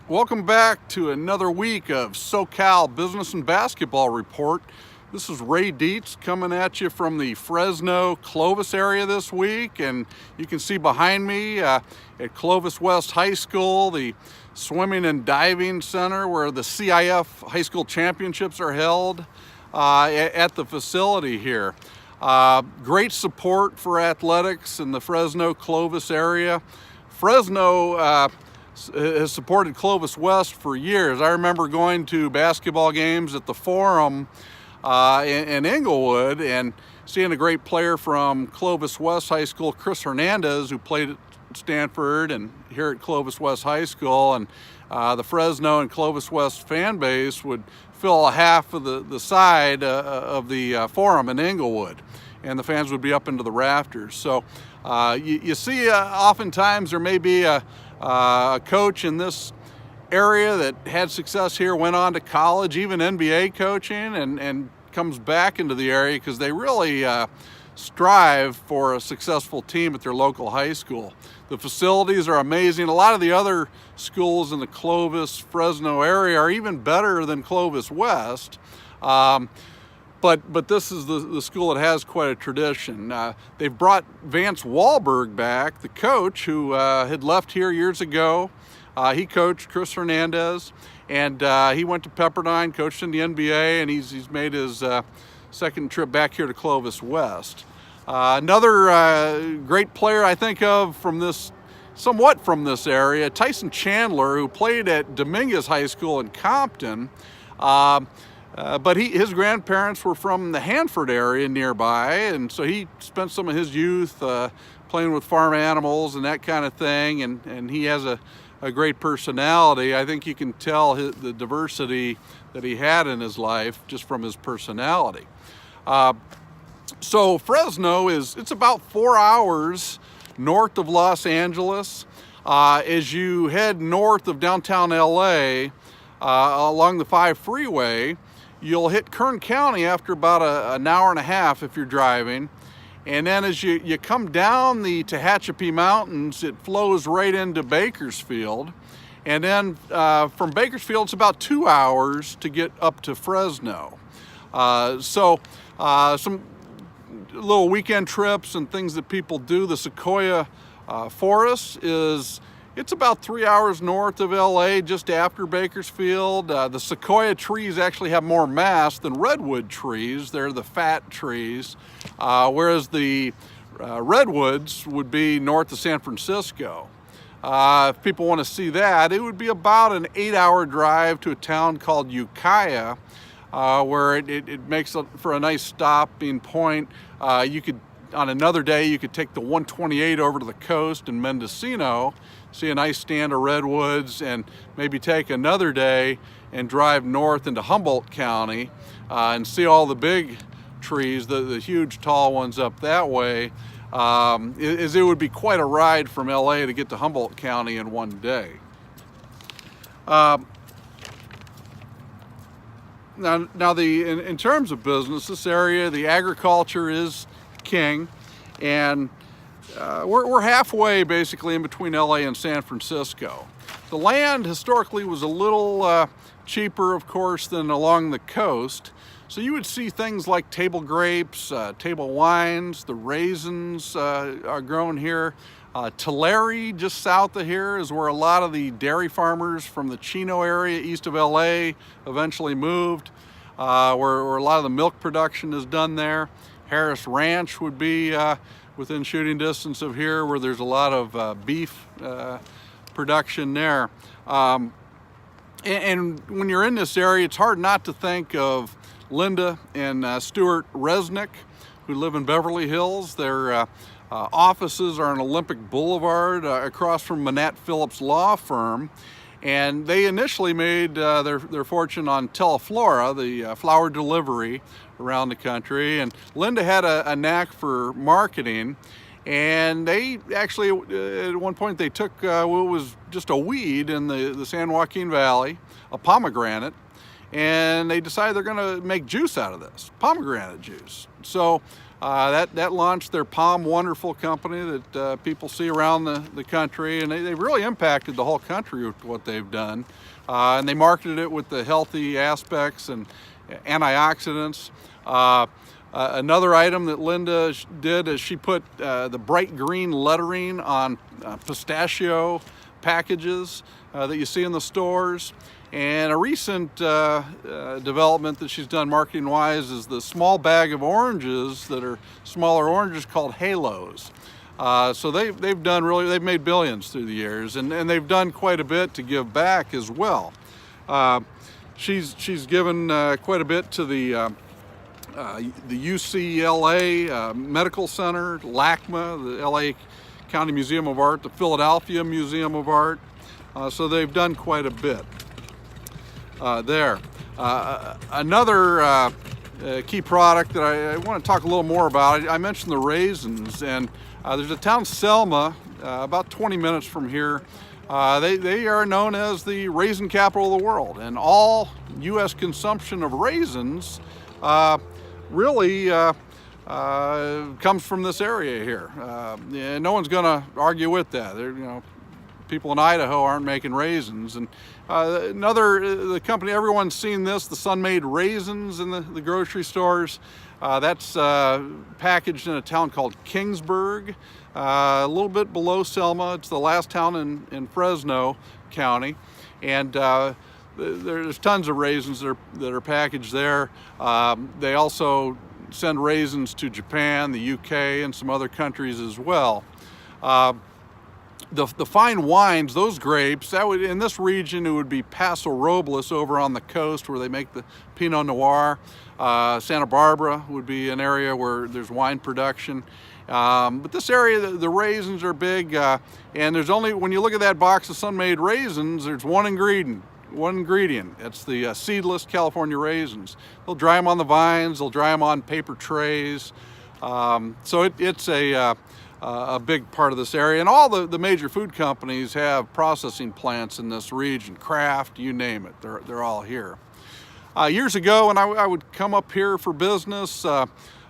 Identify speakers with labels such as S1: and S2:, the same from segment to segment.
S1: Welcome back to another week of SoCal Business and Basketball Report. This is Ray Dietz coming at you from the Fresno, Clovis area this week, and you can see behind me at Clovis West High School, the swimming and diving center where the CIF high school championships are held at the facility here. Great support for athletics in the Fresno, Clovis area. Fresno has supported Clovis West for years. I remember going to basketball games at the Forum in Inglewood and seeing a great player from Clovis West High School, Chris Hernandez, who played at Stanford and here at Clovis West High School. And the Fresno and Clovis West fan base would fill half of the side of the Forum in Inglewood, and the fans would be up into the rafters. So you see oftentimes there may be a coach in this area that had success here, went on to college, even NBA coaching, and comes back into the area because they really strive for a successful team at their local high school. The facilities are amazing. A lot of the other schools in the Clovis, Fresno area are even better than Clovis West. But this is the school that has quite a tradition. They've brought Vance Wahlberg back, the coach who had left here years ago. He coached Chris Hernandez, and he went to Pepperdine, coached in the NBA, and he's made his second trip back here to Clovis West. Another great player I think of somewhat from this area, Tyson Chandler, who played at Dominguez High School in Compton. But his grandparents were from the Hanford area nearby, and so he spent some of his youth playing with farm animals and that kind of thing, and he has a great personality. I think you can tell the diversity that he had in his life just from his personality. So Fresno it's about 4 hours north of Los Angeles. As you head north of downtown LA along the 5 freeway, you'll hit Kern County after about an hour and a half if you're driving. And then as you come down the Tehachapi Mountains, it flows right into Bakersfield. And then from Bakersfield, it's about 2 hours to get up to Fresno. Some little weekend trips and things that people do. The Sequoia Forest it's about 3 hours north of LA, just after Bakersfield. The sequoia trees actually have more mass than redwood trees. They're the fat trees, whereas the redwoods would be north of San Francisco. If people want to see that, it would be about an 8-hour drive to a town called Ukiah, where it makes for a nice stopping point. On another day, you could take the 128 over to the coast in Mendocino, see a nice stand of redwoods, and maybe take another day and drive north into Humboldt County and see all the big trees, the huge tall ones up that way. It would be quite a ride from LA to get to Humboldt County in one day. Now in terms of business, this area, the agriculture is king, and we're halfway basically in between LA and San Francisco. The land historically was a little cheaper, of course, than along the coast, so you would see things like table grapes, table wines. The raisins are grown here. Tulare, just south of here, is where a lot of the dairy farmers from the Chino area east of LA eventually moved, where a lot of the milk production is done there. Harris Ranch would be within shooting distance of here, where there's a lot of beef production there. And when you're in this area, it's hard not to think of Linda and Stuart Resnick, who live in Beverly Hills. Their offices are on Olympic Boulevard across from Manette Phillips Law Firm. And they initially made their fortune on Teleflora, the flower delivery around the country. And Linda had a knack for marketing. And they actually, at one point, they took what was just a weed in the San Joaquin Valley, a pomegranate, and they decided they're going to make juice out of this, pomegranate juice. So That launched their Palm Wonderful company that people see around the country, and they've really impacted the whole country with what they've done. And they marketed it with the healthy aspects and antioxidants. Another item that Linda did is she put the bright green lettering on pistachio packages that you see in the stores. And a recent development that she's done marketing-wise is the small bag of oranges that are smaller oranges called halos. So they've made billions through the years, and they've done quite a bit to give back as well. She's given quite a bit to the UCLA Medical Center, LACMA, the LA County Museum of Art, the Philadelphia Museum of Art. So they've done quite a bit there. Another key product that I want to talk a little more about, I mentioned the raisins, and there's a town, Selma, about 20 minutes from here. They are known as the raisin capital of the world, and all U.S. consumption of raisins really comes from this area here. And no one's going to argue with that. People in Idaho aren't making raisins. And the company, everyone's seen this, the Sun-Made raisins in the grocery stores. That's packaged in a town called Kingsburg, a little bit below Selma. It's the last town in Fresno County. And there's tons of raisins that are packaged there. They also send raisins to Japan, the UK, and some other countries as well. The fine wines, those grapes, in this region it would be Paso Robles over on the coast where they make the Pinot Noir. Santa Barbara would be an area where there's wine production. But this area, the raisins are big, and there's only, when you look at that box of Sun-Made raisins, there's one ingredient. It's the seedless California raisins. They'll dry them on the vines, they'll dry them on paper trays. So it's a big part of this area, and all the major food companies have processing plants in this region. Kraft, you name it, they're all here. Years ago, when I would come up here for business, there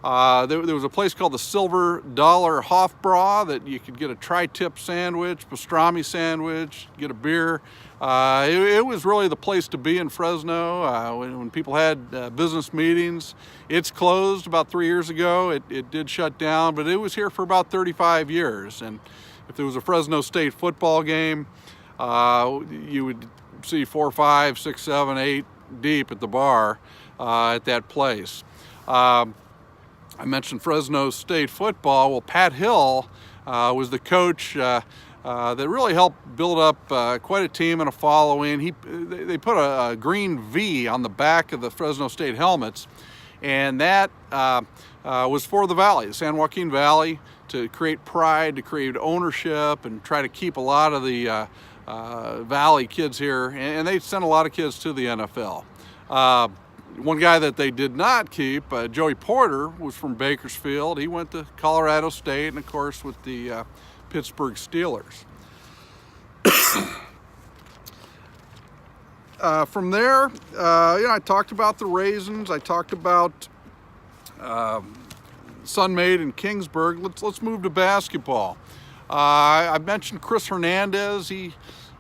S1: was a place called the Silver Dollar Hofbräu that you could get a tri-tip sandwich, pastrami sandwich, get a beer. It was really the place to be in Fresno when people had business meetings. It's closed about 3 years ago. It did shut down, but it was here for about 35 years. And if there was a Fresno State football game, you would see 4, 5, 6, 7, 8 deep at the bar at that place. I mentioned Fresno State football. Well, Pat Hill was the coach that really helped build up quite a team and a following. They put a green V on the back of the Fresno State helmets, and that was for the valley, the San Joaquin Valley, to create pride, to create ownership, and try to keep a lot of the valley kids here, and they sent a lot of kids to the NFL. One guy that they did not keep, Joey Porter, was from Bakersfield. He went to Colorado State, and of course with the Pittsburgh Steelers. From there, I talked about the raisins. I talked about Sun-Made in Kingsburg. Let's move to basketball. I mentioned Chris Hernandez. He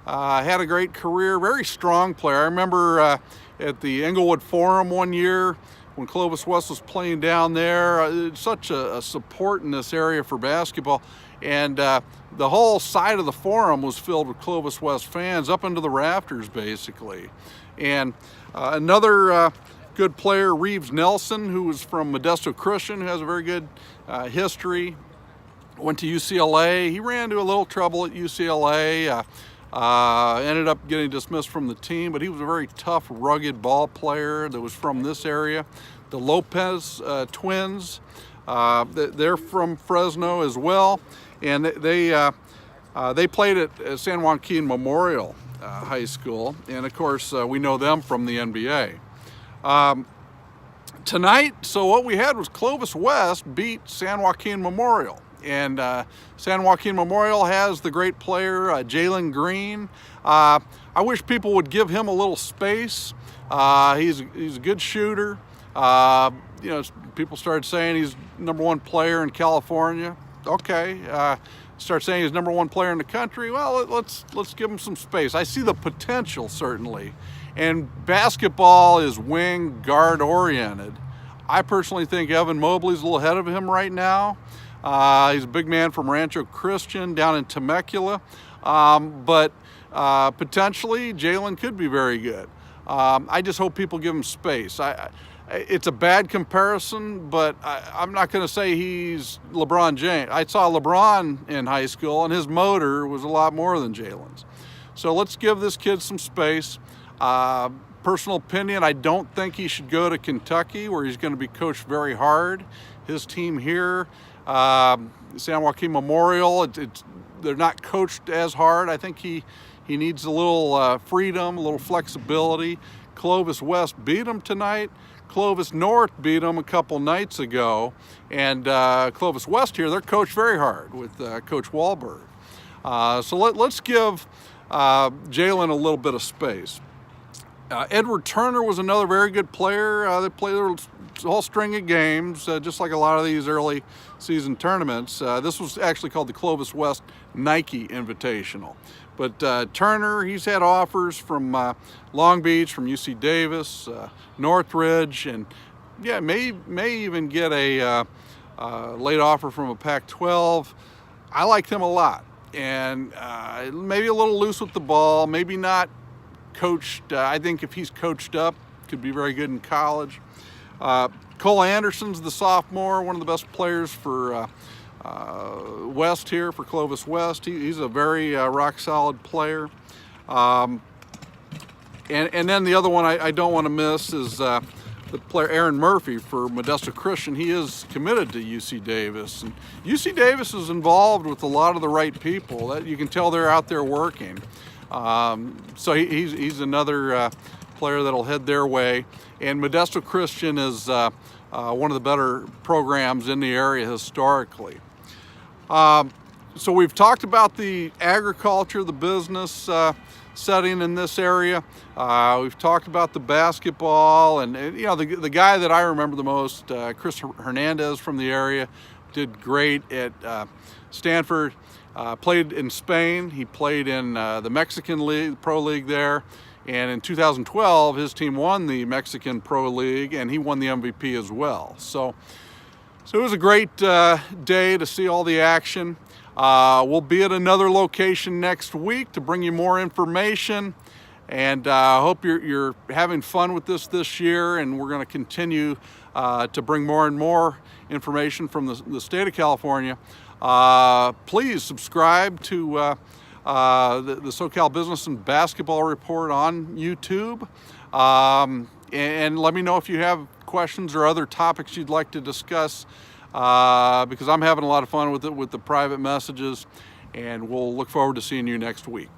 S1: had a great career, very strong player. I remember at the Englewood Forum one year when Clovis West was playing down there. Such a support in this area for basketball. And the whole side of the Forum was filled with Clovis West fans, up into the rafters, basically. And another good player, Reeves Nelson, who was from Modesto Christian, who has a very good history, went to UCLA. He ran into a little trouble at UCLA, ended up getting dismissed from the team, but he was a very tough, rugged ball player that was from this area. The Lopez twins, they're from Fresno as well, and they played at San Joaquin Memorial High School, and of course we know them from the NBA. Tonight, so what we had was Clovis West beat San Joaquin Memorial, and San Joaquin Memorial has the great player Jalen Green. I wish people would give him a little space. He's a good shooter. people started saying he's #1 player in California. Okay. Start saying he's #1 player in the country. Well, let's give him some space. I see the potential, certainly. And basketball is wing guard oriented. I personally think Evan Mobley's a little ahead of him right now. He's a big man from Rancho Christian down in Temecula. But potentially Jalen could be very good. I just hope people give him space. It's a bad comparison, but I'm not going to say he's LeBron James. I saw LeBron in high school, and his motor was a lot more than Jalen's. So let's give this kid some space. Personal opinion, I don't think he should go to Kentucky, where he's going to be coached very hard. His team here, San Joaquin Memorial, they're not coached as hard. I think he needs a little freedom, a little flexibility. Clovis West beat him tonight. Clovis North beat him a couple nights ago. And Clovis West here, they're coached very hard with Coach Wahlberg. So let's give Jalen a little bit of space. Edward Turner was another very good player. They played a whole string of games, just like a lot of these early season tournaments. This was actually called the Clovis West Nike Invitational. But Turner, he's had offers from Long Beach, from UC Davis, Northridge, and yeah, may even get a late offer from a Pac-12. I liked him a lot, and maybe a little loose with the ball, maybe not coached. I think if he's coached up, could be very good in college. Cole Anderson's the sophomore, one of the best players for West here, for Clovis West. He's a very rock solid player. And then the other one I don't want to miss is the player Aaron Murphy for Modesto Christian. He is committed to UC Davis, and UC Davis is involved with a lot of the right people. That you can tell they're out there working. So he's another player that'll head their way. And Modesto Christian is one of the better programs in the area historically. So we've talked about the agriculture, the business setting in this area. We've talked about the basketball, and the guy that I remember the most, Chris Hernandez from the area, did great at Stanford. Played in Spain. He played in the Mexican League, Pro League there. And in 2012, his team won the Mexican Pro League, and he won the MVP as well. So it was a great day to see all the action. We'll be at another location next week to bring you more information. And I hope you're having fun with this year, and we're going to continue to bring more and more information from the state of California. Please subscribe to the SoCal Business and Basketball Report on YouTube. And let me know if you have questions or other topics you'd like to discuss, because I'm having a lot of fun with it, with the private messages, and we'll look forward to seeing you next week.